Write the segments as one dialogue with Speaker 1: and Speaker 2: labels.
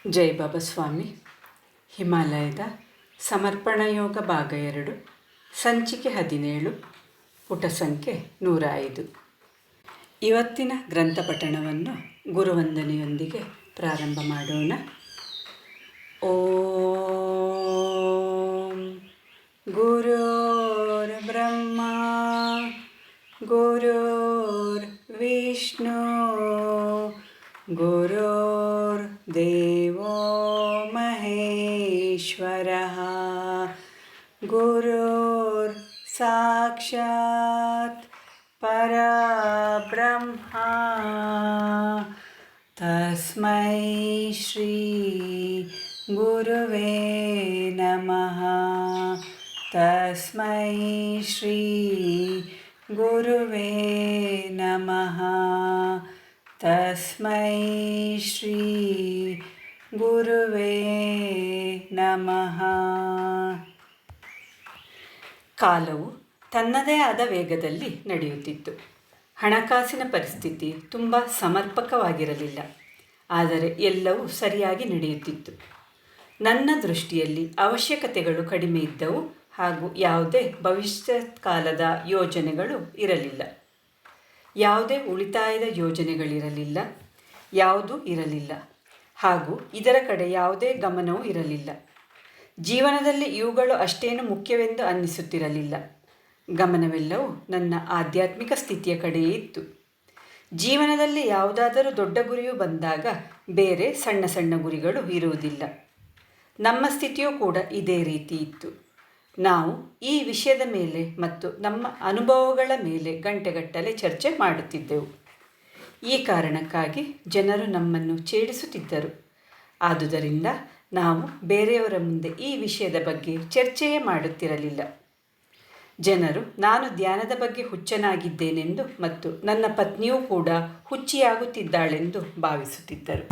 Speaker 1: ಜೈ ಬಾಬಾ ಸ್ವಾಮಿ. ಹಿಮಾಲಯದ ಸಮರ್ಪಣಾ ಯೋಗ ಭಾಗ 2, ಸಂಚಿಕೆ 17, ಪುಟ ಸಂಖ್ಯೆ 105. ಇವತ್ತಿನ ಗ್ರಂಥ ಪಠಣವನ್ನು ಗುರುವಂದನೆಯೊಂದಿಗೆ ಪ್ರಾರಂಭ ಮಾಡೋಣ. ಓಂ ಗುರುರ್ ಬ್ರಹ್ಮ ಗುರುರ್ ವಿಷ್ಣು ಗುರುರ್ ದೇವೋ ಮಹೇಶ್ವರಃ ಗುರುರ್ ಸಾಕ್ಷಾತ್ ಪರಬ್ರಹ್ಮ ತಸ್ಮೈ ಶ್ರೀ ಗುರುವೇ ನಮಃ. ತಸ್ಮೈ ಶ್ರೀ ಗುರುವೇ ನಮಃ. ತಸ್ಮೈ ಶ್ರೀ ಗುರುವೇ ನಮಃ. ಕಾಲವು ತನ್ನದೇ ಆದ ವೇಗದಲ್ಲಿ ನಡೆಯುತ್ತಿತ್ತು. ಹಣಕಾಸಿನ ಪರಿಸ್ಥಿತಿ ತುಂಬ ಸಮರ್ಪಕವಾಗಿರಲಿಲ್ಲ, ಆದರೆ ಎಲ್ಲವೂ ಸರಿಯಾಗಿ ನಡೆಯುತ್ತಿತ್ತು. ನನ್ನ ದೃಷ್ಟಿಯಲ್ಲಿ ಅವಶ್ಯಕತೆಗಳು ಕಡಿಮೆ ಇದ್ದವು ಹಾಗೂ ಯಾವುದೇ ಭವಿಷ್ಯತ್ ಕಾಲದ ಯೋಜನೆಗಳು ಇರಲಿಲ್ಲ. ಯಾವುದೇ ಉಳಿತಾಯದ ಯೋಜನೆಗಳಿರಲಿಲ್ಲ, ಯಾವುದೂ ಇರಲಿಲ್ಲ ಹಾಗೂ ಇದರ ಕಡೆ ಯಾವುದೇ ಗಮನವೂ ಇರಲಿಲ್ಲ. ಜೀವನದಲ್ಲಿ ಇವುಗಳು ಅಷ್ಟೇನು ಮುಖ್ಯವೆಂದು ಅನ್ನಿಸುತ್ತಿರಲಿಲ್ಲ. ಗಮನವೆಲ್ಲವೂ ನನ್ನ ಆಧ್ಯಾತ್ಮಿಕ ಸ್ಥಿತಿಯ ಕಡೆಯೇ ಇತ್ತು. ಜೀವನದಲ್ಲಿ ಯಾವುದಾದರೂ ದೊಡ್ಡ ಗುರಿಯು ಬಂದಾಗ ಬೇರೆ ಸಣ್ಣ ಸಣ್ಣ ಗುರಿಗಳು ಇರುವುದಿಲ್ಲ. ನಮ್ಮ ಸ್ಥಿತಿಯೂ ಕೂಡ ಇದೇ ರೀತಿ ಇತ್ತು. ನಾವು ಈ ವಿಷಯದ ಮೇಲೆ ಮತ್ತು ನಮ್ಮ ಅನುಭವಗಳ ಮೇಲೆ ಗಂಟೆಗಟ್ಟಲೆ ಚರ್ಚೆ ಮಾಡುತ್ತಿದ್ದೆವು. ಈ ಕಾರಣಕ್ಕಾಗಿ ಜನರು ನಮ್ಮನ್ನು ಛೇಡಿಸುತ್ತಿದ್ದರು. ಆದುದರಿಂದ ನಾವು ಬೇರೆಯವರ ಮುಂದೆ ಈ ವಿಷಯದ ಬಗ್ಗೆ ಚರ್ಚೆಯೇ ಮಾಡುತ್ತಿರಲಿಲ್ಲ. ಜನರು ನಾನು ಧ್ಯಾನದ ಬಗ್ಗೆ ಹುಚ್ಚನಾಗಿದ್ದೇನೆಂದು ಮತ್ತು ನನ್ನ ಪತ್ನಿಯೂ ಕೂಡ ಹುಚ್ಚಿಯಾಗುತ್ತಿದ್ದಾಳೆಂದು ಭಾವಿಸುತ್ತಿದ್ದರು.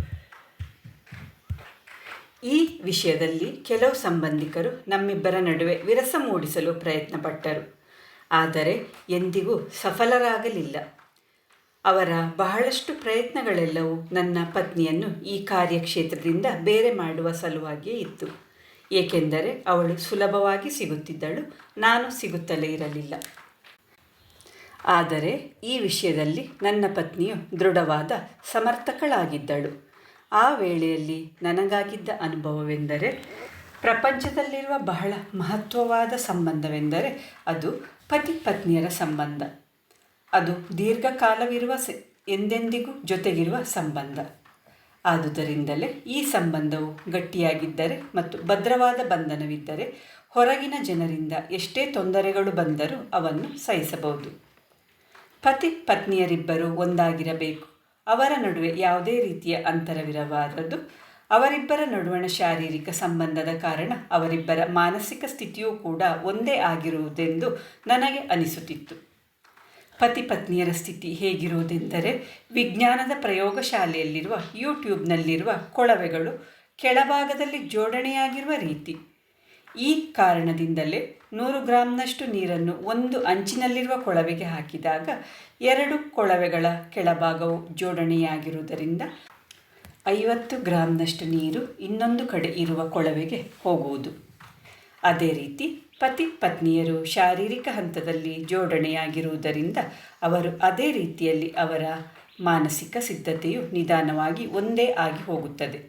Speaker 1: ಈ ವಿಷಯದಲ್ಲಿ ಕೆಲವು ಸಂಬಂಧಿಕರು ನಮ್ಮಿಬ್ಬರ ನಡುವೆ ವಿರಸ ಮೂಡಿಸಲು ಪ್ರಯತ್ನಪಟ್ಟರು, ಆದರೆ ಎಂದಿಗೂ ಸಫಲರಾಗಲಿಲ್ಲ. ಅವರ ಬಹಳಷ್ಟು ಪ್ರಯತ್ನಗಳೆಲ್ಲವೂ ನನ್ನ ಪತ್ನಿಯನ್ನು ಈ ಕಾರ್ಯಕ್ಷೇತ್ರದಿಂದ ಬೇರೆ ಮಾಡುವ ಸಲುವಾಗಿಯೇ ಇತ್ತು. ಏಕೆಂದರೆ ಅವಳು ಸುಲಭವಾಗಿ ಸಿಗುತ್ತಿದ್ದಳು, ನಾನು ಸಿಗುತ್ತಲೇ ಇರಲಿಲ್ಲ. ಆದರೆ ಈ ವಿಷಯದಲ್ಲಿ ನನ್ನ ಪತ್ನಿಯು ದೃಢವಾದ ಸಮರ್ಥಕಳಾಗಿದ್ದಳು. ಆ ವೇಳೆಯಲ್ಲಿ ನನಗಾಗಿದ್ದ ಅನುಭವವೆಂದರೆ, ಪ್ರಪಂಚದಲ್ಲಿರುವ ಬಹಳ ಮಹತ್ವವಾದ ಸಂಬಂಧವೆಂದರೆ ಅದು ಪತಿ ಪತ್ನಿಯರ ಸಂಬಂಧ. ಅದು ದೀರ್ಘಕಾಲವಿರುವ ಎಂದೆಂದಿಗೂ ಜೊತೆಗಿರುವ ಸಂಬಂಧ. ಆದುದರಿಂದಲೇ ಈ ಸಂಬಂಧವು ಗಟ್ಟಿಯಾಗಿದ್ದರೆ ಮತ್ತು ಭದ್ರವಾದ ಬಂಧನವಿದ್ದರೆ ಹೊರಗಿನ ಜನರಿಂದ ಎಷ್ಟೇ ತೊಂದರೆಗಳು ಬಂದರೂ ಅವನ್ನು ಸಹಿಸಬಹುದು. ಪತಿ ಪತ್ನಿಯರಿಬ್ಬರೂ ಒಂದಾಗಿರಬೇಕು. ಅವರ ನಡುವೆ ಯಾವುದೇ ರೀತಿಯ ಅಂತರವಿರಬಾರದು. ಅವರಿಬ್ಬರ ನಡುವಣ ಶಾರೀರಿಕ ಸಂಬಂಧದ ಕಾರಣ ಅವರಿಬ್ಬರ ಮಾನಸಿಕ ಸ್ಥಿತಿಯೂ ಕೂಡ ಒಂದೇ ಆಗಿರುವುದೆಂದು ನನಗೆ ಅನಿಸುತ್ತಿತ್ತು. ಪತಿ ಪತ್ನಿಯರ ಸ್ಥಿತಿ ಹೇಗಿರುವುದೆಂದರೆ, ವಿಜ್ಞಾನದ ಪ್ರಯೋಗಶಾಲೆಯಲ್ಲಿರುವ ಯೂಟ್ಯೂಬ್ನಲ್ಲಿರುವ ಕೊಳವೆಗಳು ಕೆಳಭಾಗದಲ್ಲಿ ಜೋಡಣೆಯಾಗಿರುವ ರೀತಿ. ಈ ಕಾರಣದಿಂದಲೇ 100 ಗ್ರಾಂನಷ್ಟು ನೀರನ್ನು ಒಂದು ಅಂಚಿನಲ್ಲಿರುವ ಕೊಳವೆಗೆ ಹಾಕಿದಾಗ 2 ಕೊಳವೆಗಳ ಕೆಳಭಾಗವು ಜೋಡಣೆಯಾಗಿರುವುದರಿಂದ 50 ಗ್ರಾಂನಷ್ಟು ನೀರು ಇನ್ನೊಂದು ಕಡೆ ಇರುವ ಕೊಳವೆಗೆ ಹೋಗುವುದು. ಅದೇ ರೀತಿ ಪತಿ ಪತ್ನಿಯರು ಶಾರೀರಿಕ ಹಂತದಲ್ಲಿ ಜೋಡಣೆಯಾಗಿರುವುದರಿಂದ ಅವರು ಅದೇ ರೀತಿಯಲ್ಲಿ ಅವರ ಮಾನಸಿಕ ಸಿದ್ಧತೆಯು ನಿಧಾನವಾಗಿ ಒಂದೇ ಆಗಿ ಹೋಗುತ್ತದೆ.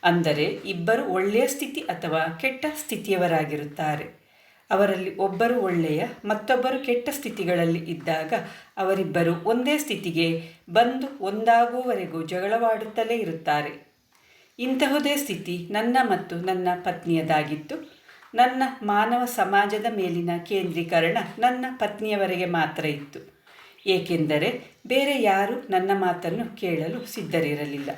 Speaker 1: ಅಂದರೆ ಇಬ್ಬರು ಒಳ್ಳೆಯ ಸ್ಥಿತಿ ಅಥವಾ ಕೆಟ್ಟ ಸ್ಥಿತಿಯವರಾಗಿರುತ್ತಾರೆ. ಅವರಲ್ಲಿ ಒಬ್ಬರು ಒಳ್ಳೆಯ ಮತ್ತೊಬ್ಬರು ಕೆಟ್ಟ ಸ್ಥಿತಿಗಳಲ್ಲಿ ಇದ್ದಾಗ ಅವರಿಬ್ಬರು ಒಂದೇ ಸ್ಥಿತಿಗೆ ಬಂದು ಒಂದಾಗುವವರೆಗೂ ಜಗಳವಾಡುತ್ತಲೇ ಇರುತ್ತಾರೆ. ಇಂತಹುದೇ ಸ್ಥಿತಿ ನನ್ನ ಮತ್ತು ನನ್ನ ಪತ್ನಿಯದಾಗಿತ್ತು. ನನ್ನ ಮಾನವ ಸಮಾಜದ ಮೇಲಿನ ಕೇಂದ್ರೀಕರಣ ನನ್ನ ಪತ್ನಿಯವರೆಗೆ ಮಾತ್ರ ಇತ್ತು, ಏಕೆಂದರೆ ಬೇರೆ ಯಾರೂ ನನ್ನ ಮಾತನ್ನು ಕೇಳಲು ಸಿದ್ಧರಿರಲಿಲ್ಲ.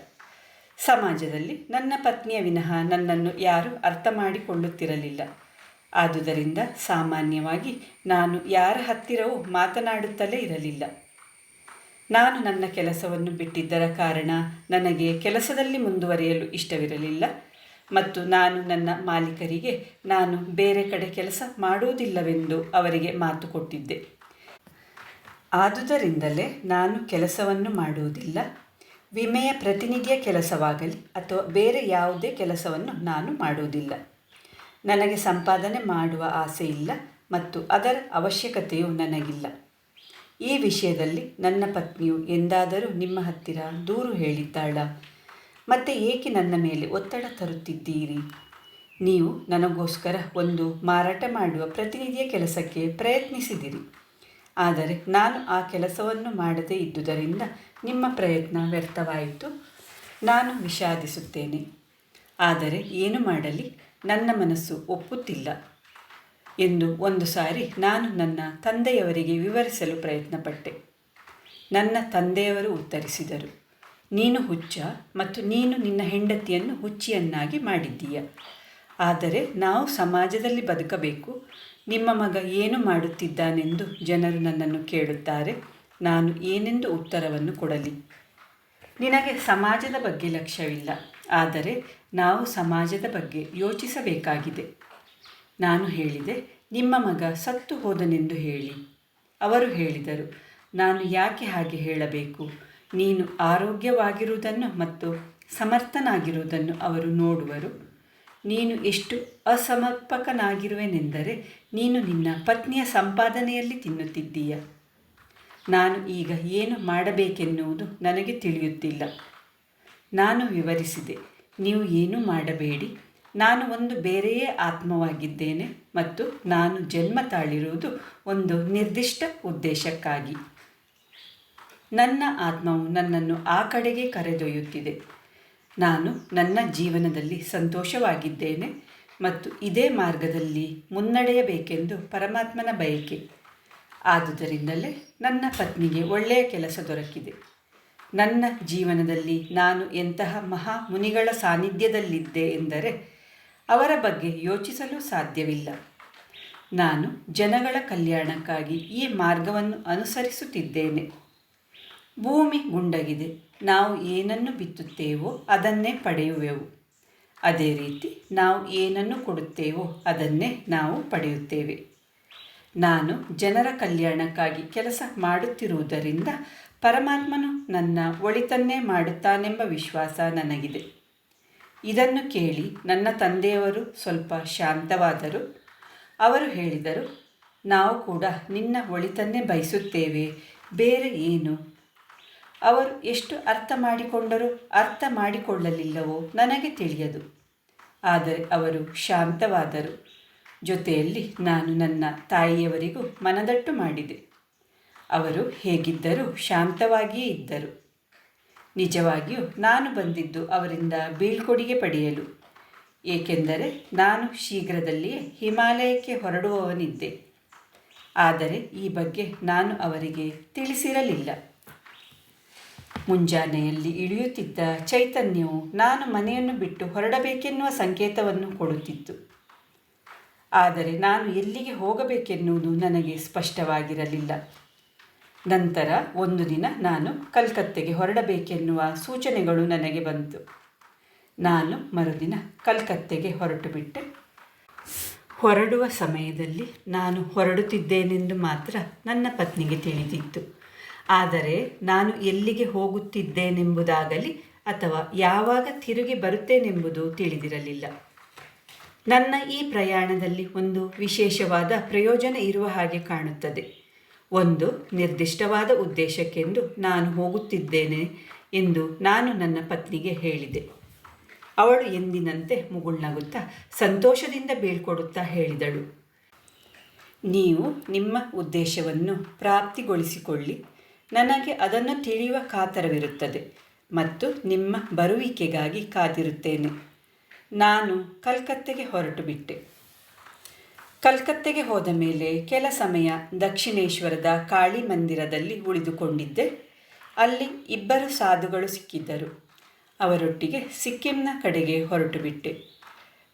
Speaker 1: ಸಮಾಜದಲ್ಲಿ ನನ್ನ ಪತ್ನಿಯ ವಿನಃ ನನ್ನನ್ನು ಯಾರೂ ಅರ್ಥ ಮಾಡಿಕೊಳ್ಳುತ್ತಿರಲಿಲ್ಲ. ಆದುದರಿಂದ ಸಾಮಾನ್ಯವಾಗಿ ನಾನು ಯಾರ ಹತ್ತಿರವೂ ಮಾತನಾಡುತ್ತಲೇ ಇರಲಿಲ್ಲ. ನಾನು ನನ್ನ ಕೆಲಸವನ್ನು ಬಿಟ್ಟಿದ್ದರ ಕಾರಣ ನನಗೆ ಕೆಲಸದಲ್ಲಿ ಮುಂದುವರಿಯಲು ಇಷ್ಟವಿರಲಿಲ್ಲ ಮತ್ತು ನಾನು ನನ್ನ ಮಾಲೀಕರಿಗೆ ನಾನು ಬೇರೆ ಕಡೆ ಕೆಲಸ ಮಾಡುವುದಿಲ್ಲವೆಂದು ಅವರಿಗೆ ಮಾತು ಕೊಟ್ಟಿದ್ದೆ. ಆದುದರಿಂದಲೇ ನಾನು ಕೆಲಸವನ್ನು ಮಾಡುವುದಿಲ್ಲ. ವಿಮೆಯ ಪ್ರತಿನಿಧಿಯ ಕೆಲಸವಾಗಲಿ ಅಥವಾ ಬೇರೆ ಯಾವುದೇ ಕೆಲಸವನ್ನು ನಾನು ಮಾಡುವುದಿಲ್ಲ. ನನಗೆ ಸಂಪಾದನೆ ಮಾಡುವ ಆಸೆ ಇಲ್ಲ ಮತ್ತು ಅದರ ಅವಶ್ಯಕತೆಯೂ ನನಗಿಲ್ಲ. ಈ ವಿಷಯದಲ್ಲಿ ನನ್ನ ಪತ್ನಿಯು ಎಂದಾದರೂ ನಿಮ್ಮ ಹತ್ತಿರ ದೂರು ಹೇಳಿದ್ದಾಳಾ? ಮತ್ತೆ ಏಕೆ ನನ್ನ ಮೇಲೆ ಒತ್ತಡ ತರುತ್ತಿದ್ದೀರಿ? ನೀವು ನನಗೋಸ್ಕರ ಒಂದು ಮಾರಾಟ ಮಾಡುವ ಪ್ರತಿನಿಧಿಯ ಕೆಲಸಕ್ಕೆ ಪ್ರಯತ್ನಿಸಿದಿರಿ, ಆದರೆ ನಾನು ಆ ಕೆಲಸವನ್ನು ಮಾಡದೇ ಇದ್ದುದರಿಂದ ನಿಮ್ಮ ಪ್ರಯತ್ನ ವ್ಯರ್ಥವಾಯಿತು. ನಾನು ವಿಷಾದಿಸುತ್ತೇನೆ, ಆದರೆ ಏನು ಮಾಡಲಿ, ನನ್ನ ಮನಸ್ಸು ಒಪ್ಪುತ್ತಿಲ್ಲ ಎಂದು ಒಂದು ಸಾರಿ ನಾನು ನನ್ನ ತಂದೆಯವರಿಗೆ ವಿವರಿಸಲು ಪ್ರಯತ್ನಪಟ್ಟೆ. ನನ್ನ ತಂದೆಯವರು ಉತ್ತರಿಸಿದರು, ನೀನು ಹುಚ್ಚ ಮತ್ತು ನೀನು ನಿನ್ನ ಹೆಂಡತಿಯನ್ನು ಹುಚ್ಚಿಯನ್ನಾಗಿ ಮಾಡಿದ್ದೀಯ. ಆದರೆ ನಾವು ಸಮಾಜದಲ್ಲಿ ಬದುಕಬೇಕು. ನಿಮ್ಮ ಮಗ ಏನು ಮಾಡುತ್ತಿದ್ದಾನೆಂದು ಜನರು ನನ್ನನ್ನು ಕೇಳುತ್ತಾರೆ. ನಾನು ಏನೆಂದು ಉತ್ತರವನ್ನು ಕೊಡಲಿ? ನಿನಗೆ ಸಮಾಜದ ಬಗ್ಗೆ ಲಕ್ಷ್ಯವಿಲ್ಲ, ಆದರೆ ನಾವು ಸಮಾಜದ ಬಗ್ಗೆ ಯೋಚಿಸಬೇಕಾಗಿದೆ. ನಾನು ಹೇಳಿದೆ, ನಿಮ್ಮ ಮಗ ಸತ್ತು ಹೋದನೆಂದು ಹೇಳಿ. ಅವರು ಹೇಳಿದರು, ನಾನು ಯಾಕೆ ಹಾಗೆ ಹೇಳಬೇಕು? ನೀನು ಆರೋಗ್ಯವಾಗಿರುವುದನ್ನು ಮತ್ತು ಸಮರ್ಥನಾಗಿರುವುದನ್ನು ಅವರು ನೋಡುವರು. ನೀನು ಎಷ್ಟು ಅಸಮರ್ಪಕನಾಗಿರುವೆನೆಂದರೆ ನೀನು ನಿನ್ನ ಪತ್ನಿಯ ಸಂಪಾದನೆಯಲ್ಲಿ ತಿನ್ನುತ್ತಿದ್ದೀಯ. ನಾನು ಈಗ ಏನು ಮಾಡಬೇಕೆನ್ನುವುದು ನನಗೆ ತಿಳಿಯುತ್ತಿಲ್ಲ. ನಾನು ವಿವರಿಸಿದೆ, ನೀವು ಏನೂ ಮಾಡಬೇಡಿ. ನಾನು ಒಂದು ಬೇರೆಯೇ ಆತ್ಮವಾಗಿದ್ದೇನೆ ಮತ್ತು ನಾನು ಜನ್ಮ ತಾಳಿರುವುದು ಒಂದು ನಿರ್ದಿಷ್ಟ ಉದ್ದೇಶಕ್ಕಾಗಿ. ನನ್ನ ಆತ್ಮವು ನನ್ನನ್ನು ಆ ಕಡೆಗೆ ಕರೆದೊಯ್ಯುತ್ತಿದೆ. ನಾನು ನನ್ನ ಜೀವನದಲ್ಲಿ ಸಂತೋಷವಾಗಿದ್ದೇನೆ ಮತ್ತು ಇದೇ ಮಾರ್ಗದಲ್ಲಿ ಮುನ್ನಡೆಯಬೇಕೆಂದು ಪರಮಾತ್ಮನ ಬಯಕೆ. ಆದುದರಿಂದಲೇ ನನ್ನ ಪತ್ನಿಗೆ ಒಳ್ಳೆಯ ಕೆಲಸ ದೊರಕಿದೆ. ನನ್ನ ಜೀವನದಲ್ಲಿ ನಾನು ಎಂತಹ ಮಹಾ ಮುನಿಗಳ ಸಾನ್ನಿಧ್ಯದಲ್ಲಿದ್ದೆ ಎಂದರೆ ಅವರ ಬಗ್ಗೆ ಯೋಚಿಸಲು ಸಾಧ್ಯವಿಲ್ಲ. ನಾನು ಜನಗಳ ಕಲ್ಯಾಣಕ್ಕಾಗಿ ಈ ಮಾರ್ಗವನ್ನು ಅನುಸರಿಸುತ್ತಿದ್ದೇನೆ. ಭೂಮಿ ಗುಂಡಗಿದೆ. ನಾವು ಏನನ್ನು ಬಿತ್ತುತ್ತೇವೋ ಅದನ್ನೇ ಪಡೆಯುವೆವು. ಅದೇ ರೀತಿ ನಾವು ಏನನ್ನು ಕೊಡುತ್ತೇವೋ ಅದನ್ನೇ ನಾವು ಪಡೆಯುತ್ತೇವೆ. ನಾನು ಜನರ ಕಲ್ಯಾಣಕ್ಕಾಗಿ ಕೆಲಸ ಮಾಡುತ್ತಿರುವುದರಿಂದ ಪರಮಾತ್ಮನು ನನ್ನ ಒಳಿತನ್ನೇ ಮಾಡುತ್ತಾನೆಂಬ ವಿಶ್ವಾಸ ನನಗಿದೆ. ಇದನ್ನು ಕೇಳಿ ನನ್ನ ತಂದೆಯವರು ಸ್ವಲ್ಪ ಶಾಂತವಾದರು. ಅವರು ಹೇಳಿದರು, ನಾವು ಕೂಡ ನಿನ್ನ ಒಳಿತನ್ನೇ ಬಯಸುತ್ತೇವೆ, ಬೇರೆ ಏನು? ಅವರು ಎಷ್ಟು ಅರ್ಥ ಮಾಡಿಕೊಂಡರೂ ಅರ್ಥ ಮಾಡಿಕೊಳ್ಳಲಿಲ್ಲವೋ ನನಗೆ ತಿಳಿಯದು. ಆದರೆ ಅವರು ಶಾಂತವಾದರು. ಜೊತೆಯಲ್ಲಿ ನಾನು ನನ್ನ ತಾಯಿಯವರಿಗೂ ಮನದಟ್ಟು ಮಾಡಿದೆ. ಅವರು ಹೇಗಿದ್ದರೂ ಶಾಂತವಾಗಿಯೇ ಇದ್ದರು. ನಿಜವಾಗಿಯೂ ನಾನು ಬಂದಿದ್ದು ಅವರಿಂದ ಬೀಳ್ಕೊಡುಗೆ ಪಡೆಯಲು, ಏಕೆಂದರೆ ನಾನು ಶೀಘ್ರದಲ್ಲಿಯೇ ಹಿಮಾಲಯಕ್ಕೆ ಹೊರಡುವವನಿದ್ದೆ. ಆದರೆ ಈ ಬಗ್ಗೆ ನಾನು ಅವರಿಗೆ ತಿಳಿಸಿರಲಿಲ್ಲ. ಮುಂಜಾನೆಯಲ್ಲಿ ಇಳಿಯುತ್ತಿದ್ದ ಚೈತನ್ಯವು ನಾನು ಮನೆಯನ್ನು ಬಿಟ್ಟು ಹೊರಡಬೇಕೆನ್ನುವ ಸಂಕೇತವನ್ನು ಕೊಡುತ್ತಿತ್ತು. ಆದರೆ ನಾನು ಎಲ್ಲಿಗೆ ಹೋಗಬೇಕೆನ್ನುವುದು ನನಗೆ ಸ್ಪಷ್ಟವಾಗಿರಲಿಲ್ಲ. ನಂತರ ಒಂದು ದಿನ ನಾನು ಕಲ್ಕತ್ತೆಗೆ ಹೊರಡಬೇಕೆನ್ನುವ ಸೂಚನೆಗಳು ನನಗೆ ಬಂತು. ನಾನು ಮರುದಿನ ಕಲ್ಕತ್ತೆಗೆ ಹೊರಟುಬಿಟ್ಟೆ. ಹೊರಡುವ ಸಮಯದಲ್ಲಿ ನಾನು ಹೊರಡುತ್ತಿದ್ದೇನೆಂದು ಮಾತ್ರ ನನ್ನ ಪತ್ನಿಗೆ ತಿಳಿದಿತ್ತು. ಆದರೆ ನಾನು ಎಲ್ಲಿಗೆ ಹೋಗುತ್ತಿದ್ದೇನೆಂಬುದಾಗಲಿ ಅಥವಾ ಯಾವಾಗ ತಿರುಗಿ ಬರುತ್ತೇನೆಂಬುದು ತಿಳಿದಿರಲಿಲ್ಲ. ನನ್ನ ಈ ಪ್ರಯಾಣದಲ್ಲಿ ಒಂದು ವಿಶೇಷವಾದ ಪ್ರಯೋಜನ ಇರುವ ಹಾಗೆ ಕಾಣುತ್ತದೆ. ಒಂದು ನಿರ್ದಿಷ್ಟವಾದ ಉದ್ದೇಶಕ್ಕೆಂದು ನಾನು ಹೋಗುತ್ತಿದ್ದೇನೆ ಎಂದು ನಾನು ನನ್ನ ಪತ್ನಿಗೆ ಹೇಳಿದೆ. ಅವಳು ಎಂದಿನಂತೆ ಮುಗುಳ್ನಗುತ್ತಾ ಸಂತೋಷದಿಂದ ಬೀಳ್ಕೊಡುತ್ತಾ ಹೇಳಿದಳು, ನೀವು ನಿಮ್ಮ ಉದ್ದೇಶವನ್ನು ಪ್ರಾಪ್ತಿಗೊಳಿಸಿಕೊಳ್ಳಿ. ನನಗೆ ಅದನ್ನು ತಿಳಿಯುವ ಕಾತರವಿರುತ್ತದೆ ಮತ್ತು ನಿಮ್ಮ ಬರುವಿಕೆಗಾಗಿ ಕಾದಿರುತ್ತೇನೆ. ನಾನು ಕಲ್ಕತ್ತೆಗೆ ಹೊರಟು ಬಿಟ್ಟೆ. ಕಲ್ಕತ್ತೆಗೆ ಹೋದ ಮೇಲೆ ಕೆಲ ಸಮಯ ದಕ್ಷಿಣೇಶ್ವರದ ಕಾಳಿ ಮಂದಿರದಲ್ಲಿ ಉಳಿದುಕೊಂಡಿದ್ದೆ. ಅಲ್ಲಿ 2 ಸಾಧುಗಳು ಸಿಕ್ಕಿದ್ದರು. ಅವರೊಟ್ಟಿಗೆ ಸಿಕ್ಕಿಂನ ಕಡೆಗೆ ಹೊರಟು ಬಿಟ್ಟೆ.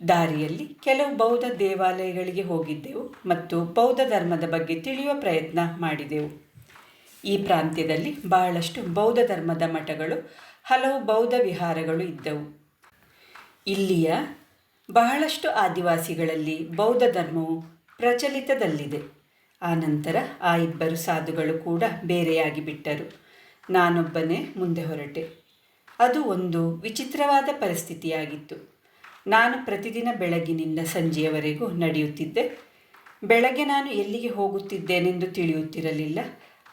Speaker 1: ದಾರಿಯಲ್ಲಿ ಕೆಲವು ಬೌದ್ಧ ದೇವಾಲಯಗಳಿಗೆ ಹೋಗಿದ್ದೆವು ಮತ್ತು ಬೌದ್ಧ ಧರ್ಮದ ಬಗ್ಗೆ ತಿಳಿಯುವ ಪ್ರಯತ್ನ ಮಾಡಿದೆವು. ಈ ಪ್ರಾಂತ್ಯದಲ್ಲಿ ಬಹಳಷ್ಟು ಬೌದ್ಧ ಧರ್ಮದ ಮಠಗಳು, ಹಲವು ಬೌದ್ಧ ವಿಹಾರಗಳು ಇದ್ದವು. ಇಲ್ಲಿಯ ಬಹಳಷ್ಟು ಆದಿವಾಸಿಗಳಲ್ಲಿ ಬೌದ್ಧ ಧರ್ಮವು ಪ್ರಚಲಿತದಲ್ಲಿದೆ. ಆನಂತರ ಆ 2 ಸಾಧುಗಳು ಕೂಡ ಬೇರೆಯಾಗಿ ಬಿಟ್ಟರು. ನಾನೊಬ್ಬನೇ ಮುಂದೆ ಹೊರಟೆ. ಅದು ಒಂದು ವಿಚಿತ್ರವಾದ ಪರಿಸ್ಥಿತಿಯಾಗಿತ್ತು. ನಾನು ಪ್ರತಿದಿನ ಬೆಳಗ್ಗಿನಿಂದ ಸಂಜೆಯವರೆಗೂ ನಡೆಯುತ್ತಿದ್ದೆ. ಬೆಳಗ್ಗೆ ನಾನು ಎಲ್ಲಿಗೆ ಹೋಗುತ್ತಿದ್ದೇನೆಂದು ತಿಳಿಯುತ್ತಿರಲಿಲ್ಲ.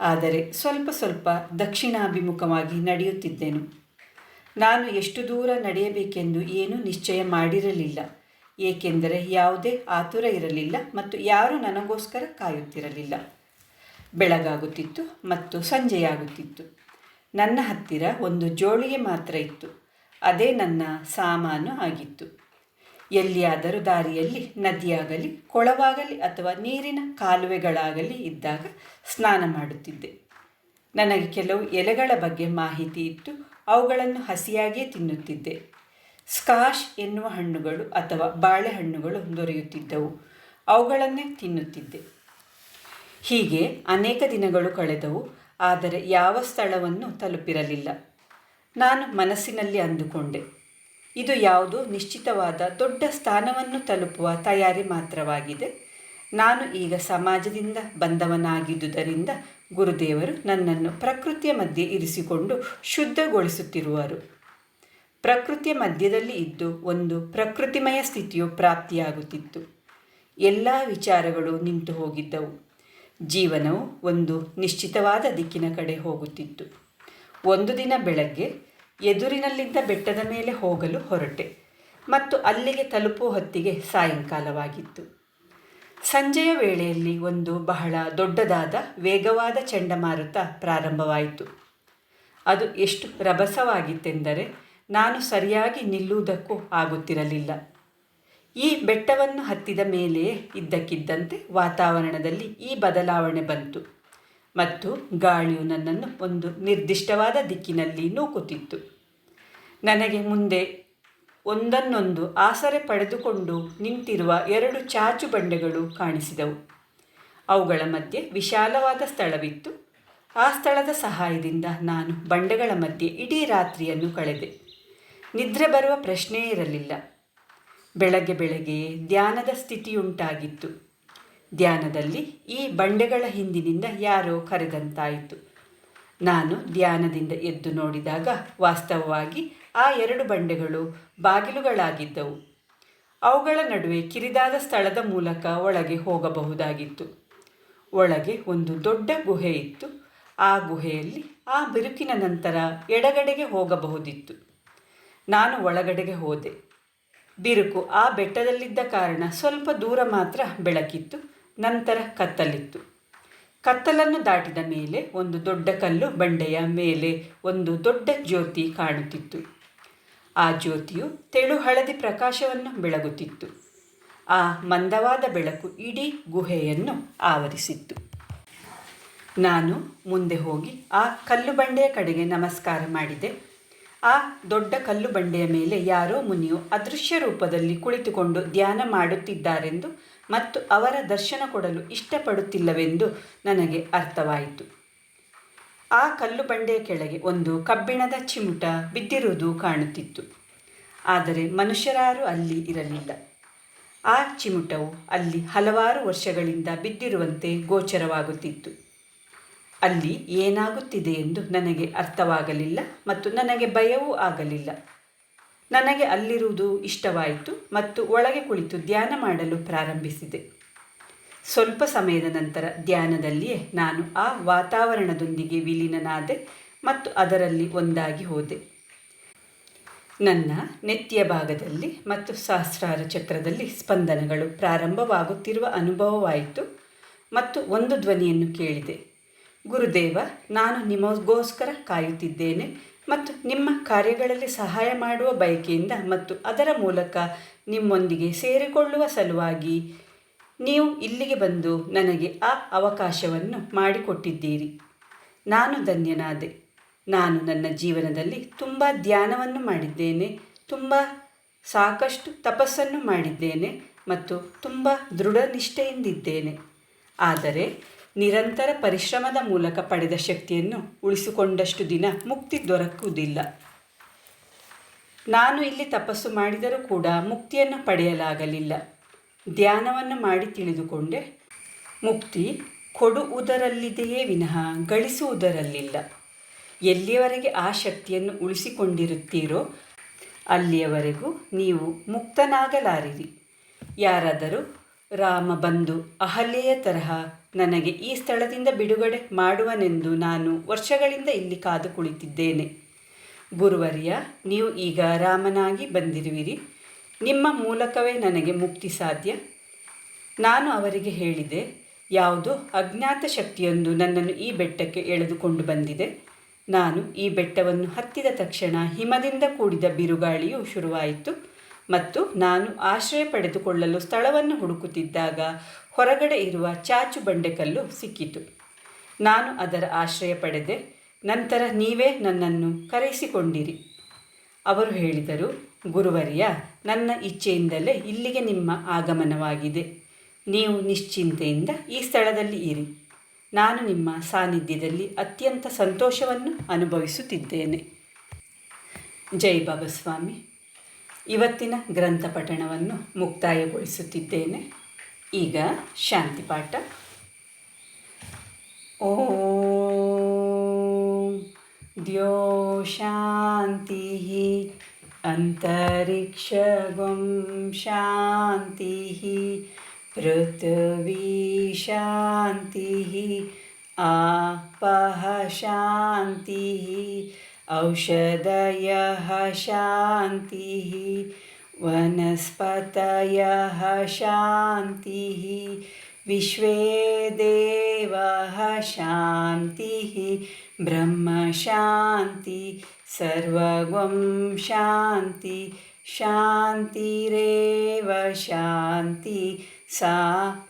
Speaker 1: ಆದರೆ ಸ್ವಲ್ಪ ಸ್ವಲ್ಪ ದಕ್ಷಿಣಾಭಿಮುಖವಾಗಿ ನಡೆಯುತ್ತಿದ್ದೆನು. ನಾನು ಎಷ್ಟು ದೂರ ನಡೆಯಬೇಕೆಂದು ಏನೂ ನಿಶ್ಚಯ ಮಾಡಿರಲಿಲ್ಲ, ಏಕೆಂದರೆ ಯಾವುದೇ ಆತುರ ಇರಲಿಲ್ಲ ಮತ್ತು ಯಾರೂ ನನಗೋಸ್ಕರ ಕಾಯುತ್ತಿರಲಿಲ್ಲ. ಬೆಳಗಾಗುತ್ತಿತ್ತು ಮತ್ತು ಸಂಜೆಯಾಗುತ್ತಿತ್ತು. ನನ್ನ ಹತ್ತಿರ ಒಂದು ಜೋಳಿಗೆ ಮಾತ್ರ ಇತ್ತು. ಅದೇ ನನ್ನ ಸಾಮಾನು ಆಗಿತ್ತು. ಎಲ್ಲಿಯಾದರೂ ದಾರಿಯಲ್ಲಿ ನದಿಯಾಗಲಿ, ಕೊಳವಾಗಲಿ ಅಥವಾ ನೀರಿನ ಕಾಲುವೆಗಳಾಗಲಿ ಇದ್ದಾಗ ಸ್ನಾನ ಮಾಡುತ್ತಿದ್ದೆ. ನನಗೆ ಕೆಲವು ಎಲೆಗಳ ಬಗ್ಗೆ ಮಾಹಿತಿ ಇತ್ತು. ಅವುಗಳನ್ನು ಹಸಿಯಾಗಿಯೇ ತಿನ್ನುತ್ತಿದ್ದೆ. ಸ್ಕಾಶ್ ಎನ್ನುವ ಹಣ್ಣುಗಳು ಅಥವಾ ಬಾಳೆಹಣ್ಣುಗಳು ದೊರೆಯುತ್ತಿದ್ದವು. ಅವುಗಳನ್ನೇ ತಿನ್ನುತ್ತಿದ್ದೆ. ಹೀಗೆ ಅನೇಕ ದಿನಗಳು ಕಳೆದವು. ಆದರೆ ಯಾವ ಸ್ಥಳವನ್ನು ತಲುಪಿರಲಿಲ್ಲ. ನಾನು ಮನಸ್ಸಿನಲ್ಲಿ ಅಂದುಕೊಂಡೆ, ಇದು ಯಾವುದೋ ನಿಶ್ಚಿತವಾದ ದೊಡ್ಡ ಸ್ಥಾನವನ್ನು ತಲುಪುವ ತಯಾರಿ ಮಾತ್ರವಾಗಿದೆ. ನಾನು ಈಗ ಸಮಾಜದಿಂದ ಬಂದವನಾಗಿದ್ದುದರಿಂದ ಗುರುದೇವರು ನನ್ನನ್ನು ಪ್ರಕೃತಿಯ ಮಧ್ಯೆ ಇರಿಸಿಕೊಂಡು ಶುದ್ಧಗೊಳಿಸುತ್ತಿರುವರು. ಪ್ರಕೃತಿಯ ಮಧ್ಯದಲ್ಲಿ ಇದ್ದು ಒಂದು ಪ್ರಕೃತಿಮಯ ಸ್ಥಿತಿಯು ಪ್ರಾಪ್ತಿಯಾಗುತ್ತಿತ್ತು. ಎಲ್ಲ ವಿಚಾರಗಳು ನಿಂತು ಹೋಗಿದ್ದವು. ಜೀವನವು ಒಂದು ನಿಶ್ಚಿತವಾದ ದಿಕ್ಕಿನ ಕಡೆ ಹೋಗುತ್ತಿತ್ತು. ಒಂದು ದಿನ ಬೆಳಗ್ಗೆ ಎದುರಿನಲ್ಲಿದ್ದ ಬೆಟ್ಟದ ಮೇಲೆ ಹೋಗಲು ಹೊರಟೆ ಮತ್ತು ಅಲ್ಲಿಗೆ ತಲುಪುವ ಹೊತ್ತಿಗೆ ಸಾಯಂಕಾಲವಾಗಿತ್ತು. ಸಂಜೆಯ ವೇಳೆಯಲ್ಲಿ ಒಂದು ಬಹಳ ದೊಡ್ಡದಾದ ವೇಗವಾದ ಚಂಡಮಾರುತ ಪ್ರಾರಂಭವಾಯಿತು. ಅದು ಎಷ್ಟು ರಭಸವಾಗಿತ್ತೆಂದರೆ ನಾನು ಸರಿಯಾಗಿ ನಿಲ್ಲುವುದಕ್ಕೂ ಆಗುತ್ತಿರಲಿಲ್ಲ. ಈ ಬೆಟ್ಟವನ್ನು ಹತ್ತಿದ ಮೇಲೆಯೇ ಇದ್ದಕ್ಕಿದ್ದಂತೆ ವಾತಾವರಣದಲ್ಲಿ ಈ ಬದಲಾವಣೆ ಬಂತು ಮತ್ತು ಗಾಳಿಯು ನನ್ನನ್ನು ಒಂದು ನಿರ್ದಿಷ್ಟವಾದ ದಿಕ್ಕಿನಲ್ಲಿ ನೂಕುತ್ತಿತ್ತು. ನನಗೆ ಮುಂದೆ ಒಂದನ್ನೊಂದು ಆಸರೆ ಪಡೆದುಕೊಂಡು ನಿಂತಿರುವ 2 ಚಾಚು ಬಂಡೆಗಳು ಕಾಣಿಸಿದವು. ಅವುಗಳ ಮಧ್ಯೆ ವಿಶಾಲವಾದ ಸ್ಥಳವಿತ್ತು. ಆ ಸ್ಥಳದ ಸಹಾಯದಿಂದ ನಾನು ಬಂಡೆಗಳ ಮಧ್ಯೆ ಇಡೀ ರಾತ್ರಿಯನ್ನು ಕಳೆದೆ. ನಿದ್ರೆ ಬರುವ ಪ್ರಶ್ನೆಯೇ ಇರಲಿಲ್ಲ. ಬೆಳಗ್ಗೆ ಧ್ಯಾನದ ಸ್ಥಿತಿಯುಂಟಾಗಿತ್ತು. ಧ್ಯಾನದಲ್ಲಿ ಈ ಬಂಡೆಗಳ ಹಿಂದಿನಿಂದ ಯಾರೋ ಕರೆದಂತಾಯಿತು. ನಾನು ಧ್ಯಾನದಿಂದ ಎದ್ದು ನೋಡಿದಾಗ ವಾಸ್ತವವಾಗಿ ಆ 2 ಬಂಡೆಗಳು ಬಾಗಿಲುಗಳಾಗಿದ್ದವು. ಅವುಗಳ ನಡುವೆ ಕಿರಿದಾದ ಸ್ಥಳದ ಮೂಲಕ ಒಳಗೆ ಹೋಗಬಹುದಾಗಿತ್ತು. ಒಳಗೆ ಒಂದು ದೊಡ್ಡ ಗುಹೆ ಇತ್ತು. ಆ ಗುಹೆಯಲ್ಲಿ ಆ ಬಿರುಕಿನ ನಂತರ ಎಡಗಡೆಗೆ ಹೋಗಬಹುದಿತ್ತು. ನಾನು ಒಳಗಡೆಗೆ ಹೋದೆ. ಬಿರುಕು ಆ ಬೆಟ್ಟದಲ್ಲಿದ್ದ ಕಾರಣ ಸ್ವಲ್ಪ ದೂರ ಮಾತ್ರ ಬೆಳಕಿತ್ತು. ನಂತರ ಕತ್ತಲಿತ್ತು. ಕತ್ತಲನ್ನು ದಾಟಿದ ಮೇಲೆ ಒಂದು ದೊಡ್ಡ ಕಲ್ಲು ಬಂಡೆಯ ಮೇಲೆ ಒಂದು ದೊಡ್ಡ ಜ್ಯೋತಿ ಕಾಣುತ್ತಿತ್ತು. ಆ ಜ್ಯೋತಿಯು ತೆಳು ಹಳದಿ ಪ್ರಕಾಶವನ್ನು ಬೆಳಗುತ್ತಿತ್ತು. ಆ ಮಂದವಾದ ಬೆಳಕು ಇಡೀ ಗುಹೆಯನ್ನು ಆವರಿಸಿತ್ತು. ನಾನು ಮುಂದೆ ಹೋಗಿ ಆ ಕಲ್ಲು ಬಂಡೆಯ ಕಡೆಗೆ ನಮಸ್ಕಾರ ಮಾಡಿದೆ. ಆ ದೊಡ್ಡ ಕಲ್ಲು ಬಂಡೆಯ ಮೇಲೆ ಯಾರೋ ಮುನಿಯು ಅದೃಶ್ಯ ರೂಪದಲ್ಲಿ ಕುಳಿತುಕೊಂಡು ಧ್ಯಾನ ಮಾಡುತ್ತಿದ್ದಾರೆಂದು ಮತ್ತು ಅವರ ದರ್ಶನ ಕೊಡಲು ಇಷ್ಟಪಡುತ್ತಿಲ್ಲವೆಂದು ನನಗೆ ಅರ್ಥವಾಯಿತು. ಆ ಕಲ್ಲು ಬಂಡೆಯ ಕೆಳಗೆ ಒಂದು ಕಬ್ಬಿಣದ ಚಿಮುಟ ಬಿದ್ದಿರುವುದು ಕಾಣುತ್ತಿತ್ತು. ಆದರೆ ಮನುಷ್ಯರಾರೂ ಅಲ್ಲಿ ಇರಲಿಲ್ಲ. ಆ ಚಿಮುಟವು ಅಲ್ಲಿ ಹಲವಾರು ವರ್ಷಗಳಿಂದ ಬಿದ್ದಿರುವಂತೆ ಗೋಚರವಾಗುತ್ತಿತ್ತು. ಅಲ್ಲಿ ಏನಾಗುತ್ತಿದೆ ಎಂದು ನನಗೆ ಅರ್ಥವಾಗಲಿಲ್ಲ ಮತ್ತು ನನಗೆ ಭಯವೂ ಆಗಲಿಲ್ಲ. ನನಗೆ ಅಲ್ಲಿರುವುದು ಇಷ್ಟವಾಯಿತು ಮತ್ತು ಒಳಗೆ ಕುಳಿತು ಧ್ಯಾನ ಮಾಡಲು ಪ್ರಾರಂಭಿಸಿದೆ. ಸ್ವಲ್ಪ ಸಮಯದ ನಂತರ ಧ್ಯಾನದಲ್ಲಿಯೇ ನಾನು ಆ ವಾತಾವರಣದೊಂದಿಗೆ ವಿಲೀನನಾದೆ ಮತ್ತು ಅದರಲ್ಲಿ ಒಂದಾಗಿ ಹೋದೆ. ನನ್ನ ನೆತ್ತಿಯ ಭಾಗದಲ್ಲಿ ಮತ್ತು ಸಹಸ್ರಾರ ಚಕ್ರದಲ್ಲಿ ಸ್ಪಂದನಗಳು ಪ್ರಾರಂಭವಾಗುತ್ತಿರುವ ಅನುಭವವಾಯಿತು ಮತ್ತು ಒಂದು ಧ್ವನಿಯನ್ನು ಕೇಳಿದೆ. ಗುರುದೇವ, ನಾನು ನಿಮಗೋಸ್ಕರ ಕಾಯುತ್ತಿದ್ದೇನೆ ಮತ್ತು ನಿಮ್ಮ ಕಾರ್ಯಗಳಲ್ಲಿ ಸಹಾಯ ಮಾಡುವ ಬಯಕೆಯಿಂದ ಮತ್ತು ಅದರ ಮೂಲಕ ನಿಮ್ಮೊಂದಿಗೆ ಸೇರಿಕೊಳ್ಳುವ ಸಲುವಾಗಿ ನೀವು ಇಲ್ಲಿಗೆ ಬಂದು ನನಗೆ ಆ ಅವಕಾಶವನ್ನು ಮಾಡಿಕೊಟ್ಟಿದ್ದೀರಿ. ನಾನು ಧನ್ಯನಾದೆ. ನಾನು ನನ್ನ ಜೀವನದಲ್ಲಿ ತುಂಬ ಧ್ಯಾನವನ್ನು ಮಾಡಿದ್ದೇನೆ, ಸಾಕಷ್ಟು ತಪಸ್ಸನ್ನು ಮಾಡಿದ್ದೇನೆ ಮತ್ತು ತುಂಬ ದೃಢನಿಷ್ಠೆಯಿಂದಿದ್ದೇನೆ. ಆದರೆ ನಿರಂತರ ಪರಿಶ್ರಮದ ಮೂಲಕ ಪಡೆದ ಶಕ್ತಿಯನ್ನು ಉಳಿಸಿಕೊಂಡಷ್ಟು ದಿನ ಮುಕ್ತಿ ದೊರಕುವುದಿಲ್ಲ. ನಾನು ಇಲ್ಲಿ ತಪಸ್ಸು ಮಾಡಿದರೂ ಕೂಡ ಮುಕ್ತಿಯನ್ನು ಪಡೆಯಲಾಗಲಿಲ್ಲ. ಧ್ಯಾನವನ್ನು ಮಾಡಿ ತಿಳಿದುಕೊಂಡೆ, ಮುಕ್ತಿ ಕೊಡುವುದರಲ್ಲಿದೆಯೇ ವಿನಃ ಗಳಿಸುವುದರಲ್ಲಿಲ್ಲ. ಎಲ್ಲಿಯವರೆಗೆ ಆ ಶಕ್ತಿಯನ್ನು ಉಳಿಸಿಕೊಂಡಿರುತ್ತೀರೋ ಅಲ್ಲಿಯವರೆಗೂ ನೀವು ಮುಕ್ತನಾಗಲಾರಿರಿ. ಯಾರಾದರೂ ರಾಮ ಬಂದು ಅಹಲ್ಯೆಯ ತರಹ ನನಗೆ ಈ ಸ್ಥಳದಿಂದ ಬಿಡುಗಡೆ ಮಾಡುವನೆಂದು ನಾನು ವರ್ಷಗಳಿಂದ ಇಲ್ಲಿ ಕಾದು ಕುಳಿತಿದ್ದೇನೆ. ಗುರುವರ್ಯ, ನೀವು ಈಗ ರಾಮನಾಗಿ ಬಂದಿರುವಿರಿ. ನಿಮ್ಮ ಮೂಲಕವೇ ನನಗೆ ಮುಕ್ತಿ ಸಾಧ್ಯ. ನಾನು ಅವರಿಗೆ ಹೇಳಿದೆ, ಯಾವುದೋ ಅಜ್ಞಾತ ಶಕ್ತಿಯೊಂದು ನನ್ನನ್ನು ಈ ಬೆಟ್ಟಕ್ಕೆ ಎಳೆದುಕೊಂಡು ಬಂದಿದೆ. ನಾನು ಈ ಬೆಟ್ಟವನ್ನು ಹತ್ತಿದ ತಕ್ಷಣ ಹಿಮದಿಂದ ಕೂಡಿದ ಬಿರುಗಾಳಿಯು ಶುರುವಾಯಿತು ಮತ್ತು ನಾನು ಆಶ್ರಯ ಪಡೆದುಕೊಳ್ಳಲು ಸ್ಥಳವನ್ನು ಹುಡುಕುತ್ತಿದ್ದಾಗ ಹೊರಗಡೆ ಇರುವ ಚಾಚು ಬಂಡೆಕಲ್ಲು ಸಿಕ್ಕಿತು. ನಾನು ಅದರ ಆಶ್ರಯ ಪಡೆದೆ. ನಂತರ ನೀವೇ ನನ್ನನ್ನು ಕರೆಯಿಸಿಕೊಂಡಿರಿ. ಅವರು ಹೇಳಿದರು, ಗುರುವರ್ಯ, ನನ್ನ ಇಚ್ಛೆಯಿಂದಲೇ ಇಲ್ಲಿಗೆ ನಿಮ್ಮ ಆಗಮನವಾಗಿದೆ. ನೀವು ನಿಶ್ಚಿಂತೆಯಿಂದ ಈ ಸ್ಥಳದಲ್ಲಿ ಇರಿ. ನಾನು ನಿಮ್ಮ ಸಾನ್ನಿಧ್ಯದಲ್ಲಿ ಅತ್ಯಂತ ಸಂತೋಷವನ್ನು ಅನುಭವಿಸುತ್ತಿದ್ದೇನೆ. ಜೈ ಬಾಬಾ ಸ್ವಾಮಿ. ಇವತ್ತಿನ ಗ್ರಂಥ ಪಠಣವನ್ನು ಮುಕ್ತಾಯಗೊಳಿಸುತ್ತಿದ್ದೇನೆ. ಈಗ ಶಾಂತಿ ಪಾಠ. ಓಂ ದ್ಯೋ ಶಾಂತಿ ಅಂತರಿಕ್ಷಗಂ ಶಾಂತಿ ಪೃಥ್ವೀ ಶಾಂತಿ ಆಪಃ ಶಾಂತಿ ಔಷಧಯಃ ಶಾಂತಿ ವನಸ್ಪತಯಃ ಶಾಂತಿ ವಿಶ್ವೇ ದೇವಃ ಶಾಂತಿ ಬ್ರಹ್ಮ ಶಾಂತಿ ಸರ್ವಗಂ ಶಾಂತಿ ಶಾಂತಿರೇವ ಶಾಂತಿ ಸಾ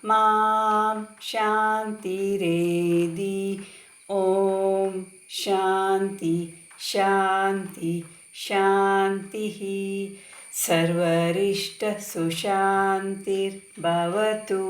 Speaker 1: ಮಾಂ ಶಾಂತಿರೇಧಿ. ಓಂ ಶಾಂತಿ ಶಾಂತಿ ಶಾಂತಿ. ಸರ್ವರಿಷ್ಟ ಸುಶಾಂತಿರ್ಭವತು.